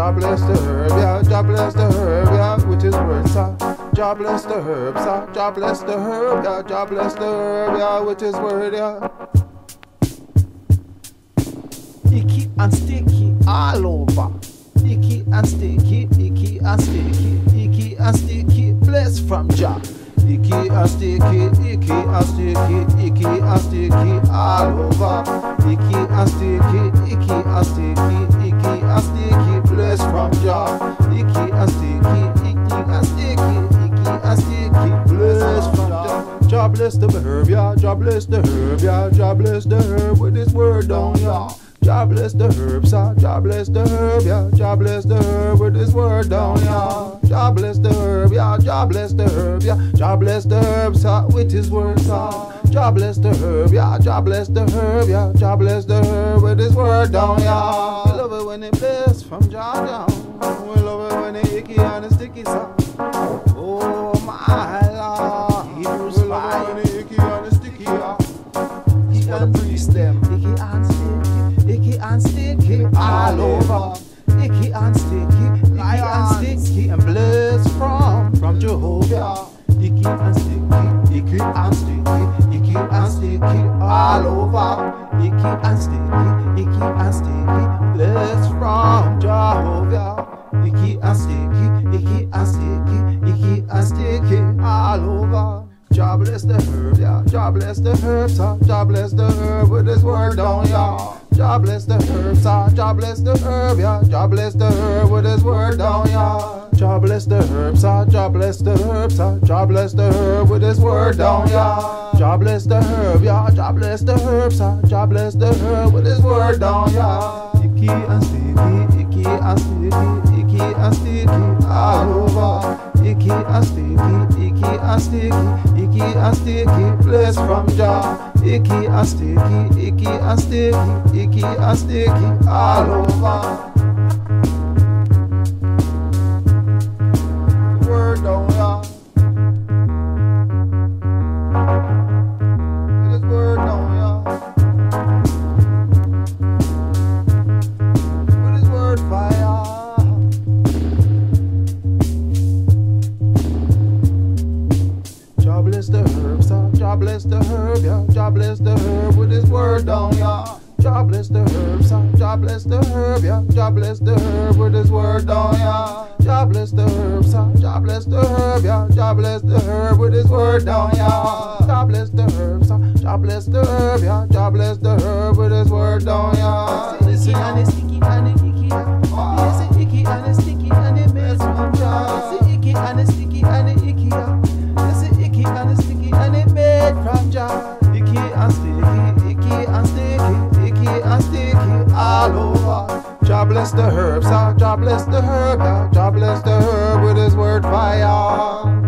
Jah bless the herb, yeah. Jah bless the herb, yeah. With his word, sir. Jah bless the herb, sir. Jah bless the herb, yeah. Jah bless the herb, yeah. With his word, yeah. Icky and sticky all over. Icky and sticky, icky and sticky, icky and sticky, blessed from Jah. Icky and sticky, icky and sticky, icky and sticky all over. Icky and sticky, icky and sticky, icky and sticky, blessed from Jah. Icky and sticky, icky and sticky, icky and sticky, blessed from Jah. Jah bless the herb, yeah. Jah bless the herb, yeah. Jah bless the herb with his word down, yeah. Jah bless the herb, sir. Jah bless the herb, yeah. Jah bless the herb with his word down, yeah. Jah bless the herb, yeah. Jah bless the herb, yeah. Jah bless the herb, sir, with his word, sir. Jah bless the herb, yeah. Jah bless the herb, yeah. Jah bless the herb with his word down, yeah. We love it when it bless from Jah down. We love it when it icky and it sticky, sir. Oh my Lord, Hebrews We love it 5. when it icky and it sticky, yeah. Icky and priest them. Icky and sticky, icky and sticky all over. Icky and sticky, icky and sticky, and blessed from Jehovah. Icky and sticky, icky and sticky, icky and sticky all over. Icky and sticky, icky and sticky, blessed from Jehovah. Icky and sticky, icky and sticky, icky and sticky all over. Jah bless the herb, yeah. Jah bless the herb, sir. Jah bless the herb with his word down, yeah. Jah bless the herb, sir. Jah bless the herb, yeah. Jah bless the herb with his word down, yeah. Jah bless the herb, sir. Jah bless the herb, sir. Jah bless the herb with his word down, yeah. Jah bless the herb, yeah. Jah bless the herb, sir. Jah bless the herb with his word down, yeah. Icky and sticky, icky and sticky, icky and sticky all over. Icky and sticky, icky and sticky, icky and sticky, blessed from Jah. Icky and sticky, icky and sticky, icky and sticky all over. Word down, yeah. With his word down, yeah. With his word fire. Jah bless the herb, sir. Jah bless the herb, yeah. Jah bless the herb with his word down, yeah. Jah bless the herb, sir. Jah bless the herb, yeah. Jah bless the herb with his word down, yeah. Jah bless the herb, sir. Jah bless the herb, yeah. Jah bless the herb with his word down, yeah. Jah bless the herb, sir. Jah bless the herb, yeah. Jah bless the herb with his word down, yeah. Icky and it's sticky and it's icky. Yes, it's icky and it's sticky and it makes from Jah. It's icky and it's sticky and it's icky. Yes, it's icky and it's sticky and it made from Jah. Icky and sticky, icky and sticky, icky and sticky all over. Jah bless the herb, sir. Jah bless the herb, yeah. Jah bless the herb with his word fire.